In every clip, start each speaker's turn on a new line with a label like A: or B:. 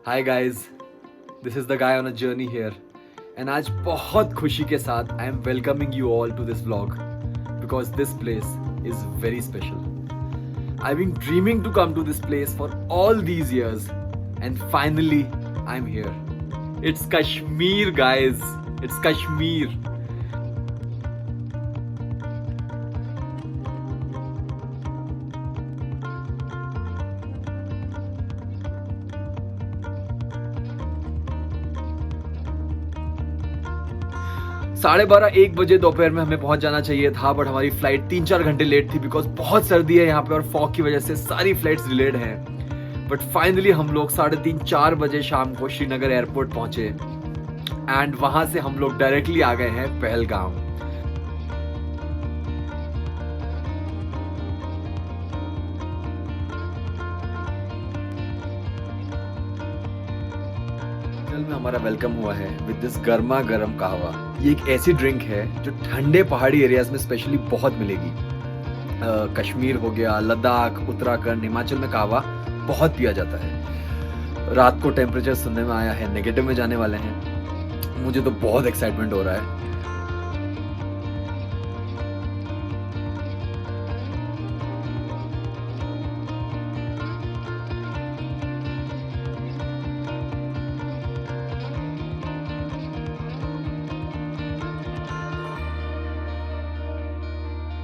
A: Hi guys, this is the guy on a journey here and आज बहुत खुशी के साथ I am welcoming you all to this vlog because this place is very special. I been dreaming to come to this place for all these years and finally I'm here. It's Kashmir, guys. It's Kashmir. साढ़े 1 बजे दोपहर में हमें पहुंच जाना चाहिए था, but हमारी फ्लाइट 3-4 घंटे लेट थी बिकॉज बहुत सर्दी है यहाँ पे और फॉग की वजह से सारी फ्लाइट्स डिलेड हैं. बट फाइनली हम लोग 3:30-4 बजे शाम को श्रीनगर एयरपोर्ट पहुंचे एंड वहां से हम लोग डायरेक्टली आ गए हैं पहलगाम. में हमारा वेलकम हुआ है विद दिस गर्मा गर्म कहवा. ये एक ऐसी ड्रिंक है जो ठंडे पहाड़ी एरियाज में स्पेशली बहुत मिलेगी. कश्मीर हो गया, लद्दाख, उत्तराखंड, हिमाचल में कहवा बहुत पिया जाता है. रात को टेम्परेचर सुनने में आया है नेगेटिव में जाने वाले हैं. मुझे तो बहुत एक्साइटमेंट हो रहा है.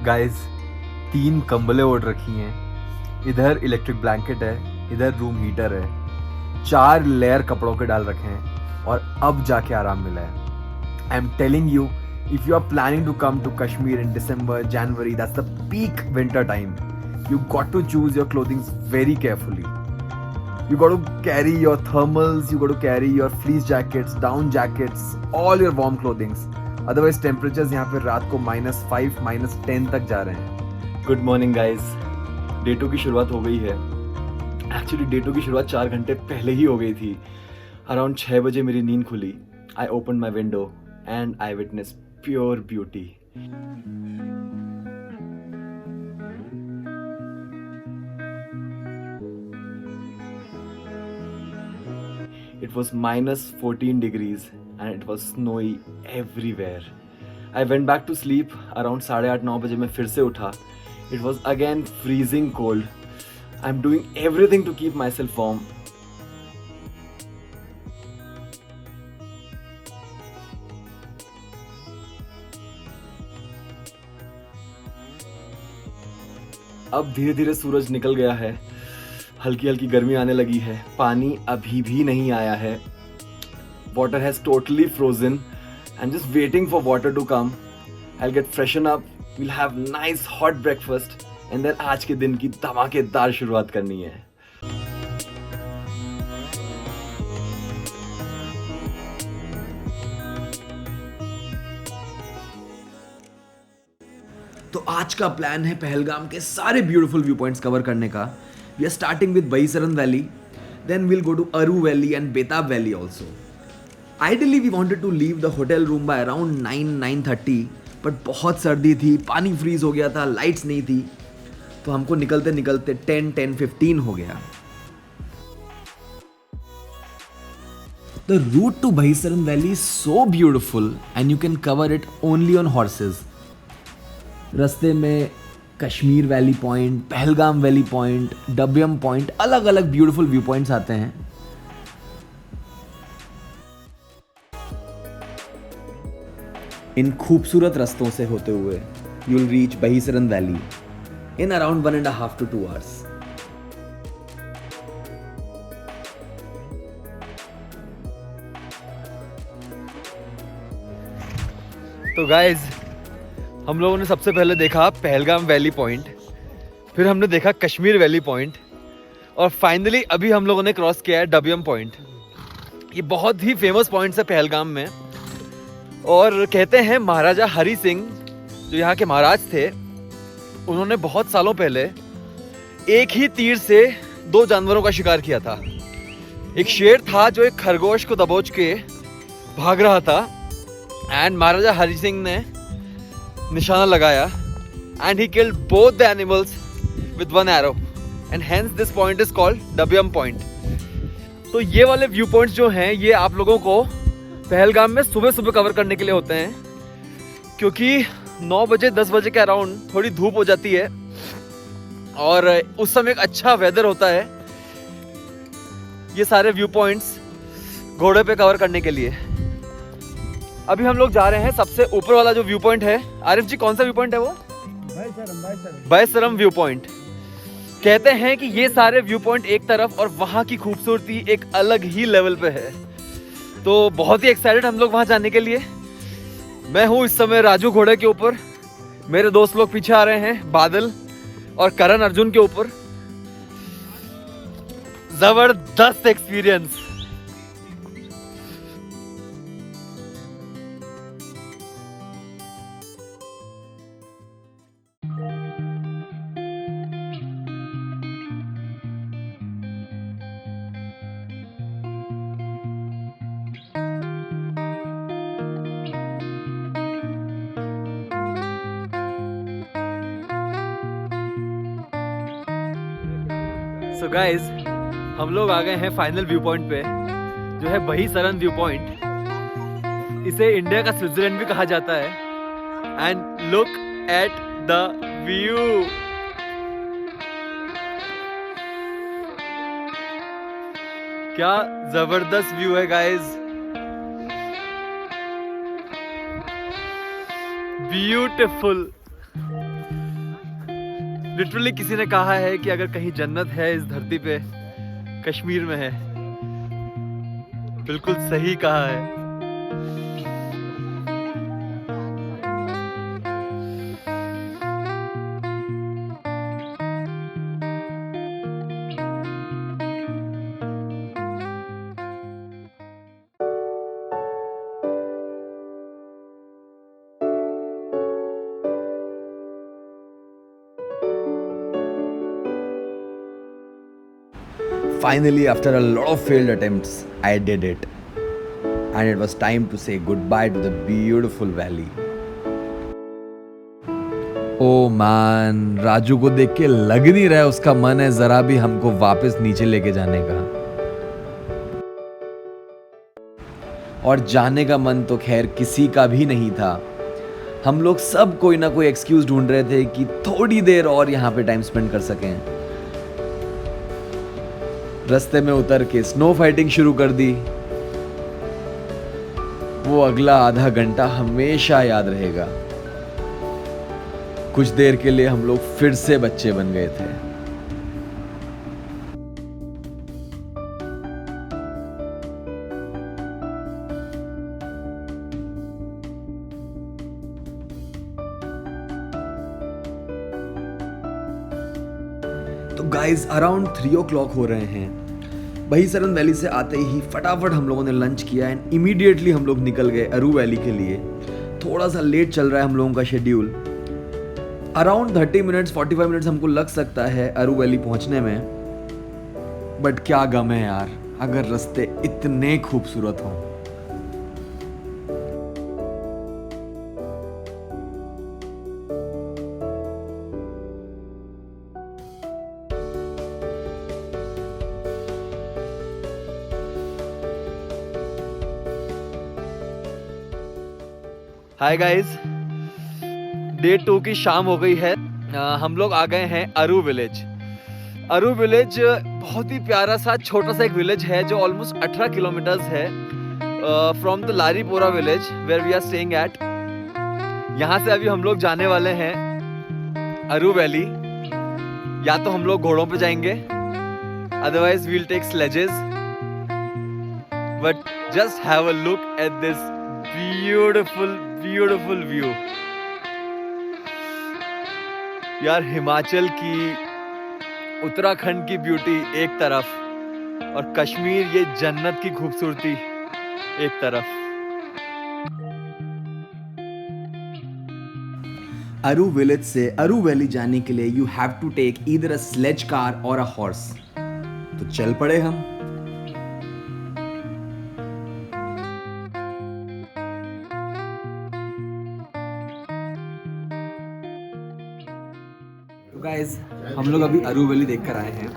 A: गाइस, 3 कंबलें ओढ़ रखी हैं. इधर इलेक्ट्रिक ब्लैंकेट है, इधर रूम हीटर है. 4 लेयर कपड़ों के डाल रखे हैं और अब जाके आराम मिला है. I am telling you, if you are planning to come to Kashmir in December, January, that's the peak winter time. You got to choose your clothing very carefully. You got to carry your thermals, you got to carry your fleece jackets, down jackets, all your warm clothings. Otherwise temperatures यहाँ पे रात को -5, -10 तक जा रहे हैं. Good morning guys. Day 2 की शुरुआत हो गई है. एक्चुअली डे 2 की शुरुआत 4 घंटे पहले ही हो गई थी. अराउंड 6 बजे मेरी नींद खुली. I open my window and I witness pure beauty. It was -14 degrees and it was snowy everywhere. I went back to sleep. Around 8:30-9 बजे मैं फिर से उठा. It was again freezing cold. I'm doing everything to keep myself warm. अब धीरे धीरे सूरज निकल गया है. हल्की हल्की गर्मी आने लगी है. पानी अभी भी नहीं आया है. Water has totally frozen. I'm just waiting for water to come. I'll get freshen up. We'll have nice hot breakfast. And then आज के दिन की धमाकेदार शुरुआत करनी है. तो आज का प्लान है पहलगाम के सारे ब्यूटीफुल व्यू पॉइंट्स कवर करने का. We are starting with Bahisaran Valley, then we'll go to Aru Valley and Betab Valley also. Ideally we wanted to leave the hotel room by around 9-9:30, but बहुत सर्दी थी, पानी freeze हो गया था, lights नहीं थी, तो हमको निकलते निकलते 10-10:15 हो गया. The route to Bahisaran Valley is so beautiful and you can cover it only on horses. रास्ते में Kashmir valley point, Pahalgam valley point, Dabiyan point, अलग अलग ब्यूटीफुल व्यू पॉइंट्स आते हैं. इन खूबसूरत रास्तों से होते हुए you will reach Baisaran valley in around 1.5 to 2 hours. तो गाइज, हम लोगों ने सबसे पहले देखा पहलगाम वैली पॉइंट, फिर हमने देखा कश्मीर वैली पॉइंट और फाइनली अभी हम लोगों ने क्रॉस किया है डबियम पॉइंट. ये बहुत ही फेमस पॉइंट्स है पहलगाम में और कहते हैं महाराजा हरि सिंह जो यहाँ के महाराज थे, उन्होंने बहुत सालों पहले एक ही तीर से 2 जानवरों का शिकार किया था. एक शेर था जो एक खरगोश को दबोच के भाग रहा था एंड महाराजा हरि सिंह ने निशाना लगाया and he killed both the animals with one arrow and hence this point is called Dabyam Point. तो ये वाले व्यू पॉइंट्स जो हैं ये आप लोगों को पहलगाम में सुबह सुबह कवर करने के लिए होते हैं, क्योंकि 9 बजे 10 बजे के अराउंड थोड़ी धूप हो जाती है और उस समय एक अच्छा वेदर होता है ये सारे व्यू पॉइंट्स घोड़े पे कवर करने के लिए। अभी हम लोग जा रहे हैं सबसे ऊपर वाला जो व्यू पॉइंट है। आरिफ जी, कौन सा व्यू पॉइंट है वो? बैसरम व्यू पॉइंट। कहते हैं कि ये सारे व्यू पॉइंट एक तरफ और वहाँ की खूबसूरती एक अलग ही लेवल पे है। तो बहुत ही एक्साइटेड हम लोग वहाँ जाने के लिए। मैं हूँ इस समय राजू घोड़े के ऊपर, मेरे दोस्त लोग पीछे आ रहे हैं, बादल और करण अर्जुन के ऊपर। जबरदस्त एक्सपीरियंस। सो गाइज, हम लोग आ गए हैं फाइनल व्यू पॉइंट पे, जो है बहीसरन व्यू पॉइंट। इसे इंडिया का स्विट्जरलैंड भी कहा जाता है। And look at the view. क्या जबरदस्त व्यू है गाइज, ब्यूटिफुल। लिटरली किसी ने कहा है कि अगर कहीं जन्नत है इस धरती पे, कश्मीर में है। बिल्कुल सही कहा है।
B: Finally, after a lot of failed attempts, I did it. And it was time to say goodbye to the beautiful valley. Oh man, Raju को देख के लग नहीं रहा है उसका मन है जरा भी हमको वापस नीचे लेके जाने का। और जाने का मन तो खैर किसी का भी नहीं था। हम लोग सब कोई ना कोई एक्सक्यूज ढूंढ रहे थे कि थोड़ी देर और यहाँ पे टाइम स्पेंड कर सकें। रास्ते में उतर के स्नो फाइटिंग शुरू कर दी। वो अगला आधा घंटा हमेशा याद रहेगा। कुछ देर के लिए हम लोग फिर से बच्चे बन गए थे। तो गाइज अराउंड 3 o'clock हो रहे हैं। बहीसरन वैली से आते ही फटाफट हम लोगों ने लंच किया एंड इमीडिएटली हम लोग निकल गए अरू वैली के लिए। थोड़ा सा लेट चल रहा है हम लोगों का शेड्यूल। अराउंड 30 मिनट्स 45 मिनट्स हमको लग सकता है अरू वैली पहुंचने में। बट क्या गम है यार, अगर रास्ते इतने खूबसूरत हों।
A: हाय गाइस, डे 2 की शाम हो गई है। हम लोग आ गए हैं अरू विलेज। अरू विलेज बहुत ही प्यारा सा छोटा सा एक विलेज है जो ऑलमोस्ट 18 किलोमीटर्स है from the Laripora village where we are staying at. यहाँ से अभी हम लोग जाने वाले हैं अरू वैली। या तो हम लोग घोड़ों पे जाएंगे, otherwise we'll take sledges. But just have a look at this beautiful view. यार, हिमाचल की, उत्तराखंड की ब्यूटी एक तरफ और कश्मीर ये जन्नत की खूबसूरती एक तरफ।
B: अरू विलेज से अरू वैली जाने के लिए you have to take either a sledge car or a horse. तो चल पड़े हम।
A: गाइस, हम लोग अभी अरू वैली देख कर आए हैं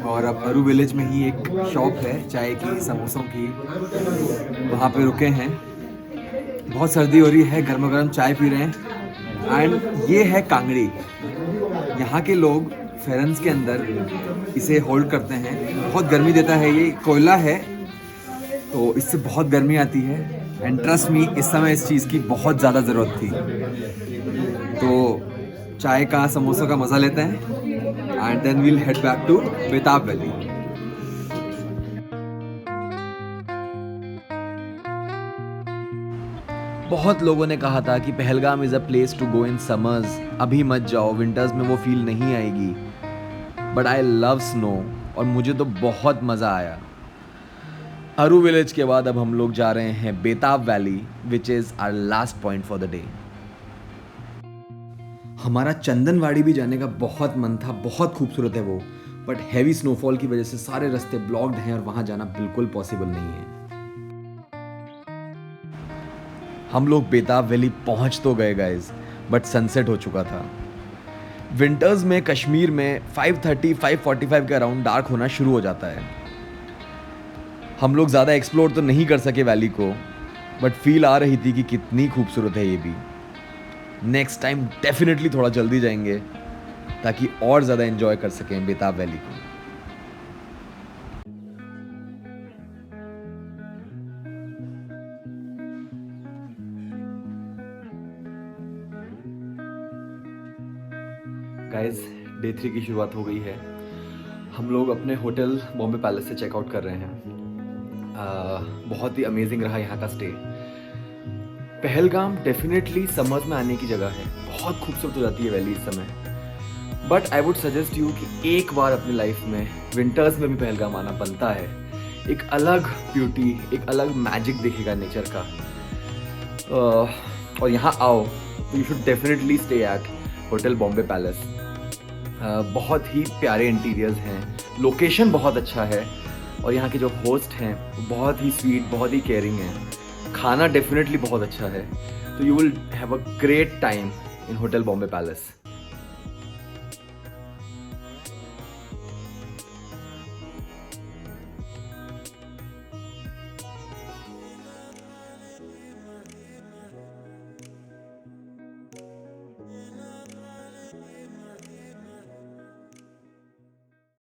A: और अब अरू विलेज में ही एक शॉप है चाय की, समोसों की, वहाँ पे रुके हैं। बहुत सर्दी हो रही है, गर्मा गर्म चाय पी रहे हैं। एंड ये है कांगड़ी। यहाँ के लोग फेरेंस के अंदर इसे होल्ड करते हैं। बहुत गर्मी देता है, ये कोयला है तो इससे बहुत गर्मी आती है। एंड ट्रस्ट मी, इस समय इस चीज़ की बहुत ज़्यादा ज़रूरत थी। तो चाय का, समोसों का मज़ा लेते हैं and then we'll head back to Betaab valley.
B: बहुत लोगों ने कहा था कि Pahalgam is a place to go in summers, अभी मत जाओ, विंटर्स में वो फील नहीं आएगी। बट आई लव स्नो और मुझे तो बहुत मज़ा आया। अरू विलेज के बाद अब हम लोग जा रहे हैं Betaab valley, which is our last point for the day. हमारा चंदनवाड़ी भी जाने का बहुत मन था, बहुत खूबसूरत है वो, बट हैवी स्नोफॉल की वजह से सारे रास्ते ब्लॉक्ड हैं और वहाँ जाना बिल्कुल पॉसिबल नहीं है। हम लोग बेताब वैली पहुँच तो गए गाइस, बट सनसेट हो चुका था। विंटर्स में कश्मीर में 5:30, 5:45 के अराउंड डार्क होना शुरू हो जाता है। हम लोग ज़्यादा एक्सप्लोर तो नहीं कर सके वैली को, बट फील आ रही थी कि कितनी खूबसूरत है ये भी। नेक्स्ट टाइम डेफिनेटली थोड़ा जल्दी जाएंगे ताकि और ज़्यादा एंजॉय कर सकें बेताब वैली को।
A: गाइस, डे 3 की शुरुआत हो गई है। हम लोग अपने होटल बॉम्बे पैलेस से चेकआउट कर रहे हैं। बहुत ही अमेजिंग रहा यहाँ का स्टे। पहलगाम डेफिनेटली समर्स में आने की जगह है, बहुत खूबसूरत हो जाती है वैली इस समय। But I would suggest you कि एक बार अपनी लाइफ में विंटर्स में भी पहलगाम आना बनता है। एक अलग ब्यूटी, एक अलग मैजिक दिखेगा नेचर का। और यहाँ आओ तो you should definitely stay at hotel Bombay palace. बहुत ही प्यारे इंटीरियर्स हैं, लोकेशन बहुत अच्छा है और यहाँ के जो होस्ट हैं वो बहुत ही स्वीट, बहुत ही केयरिंग हैं। खाना डेफिनेटली बहुत अच्छा है, तो you will have a great time in hotel Bombay palace.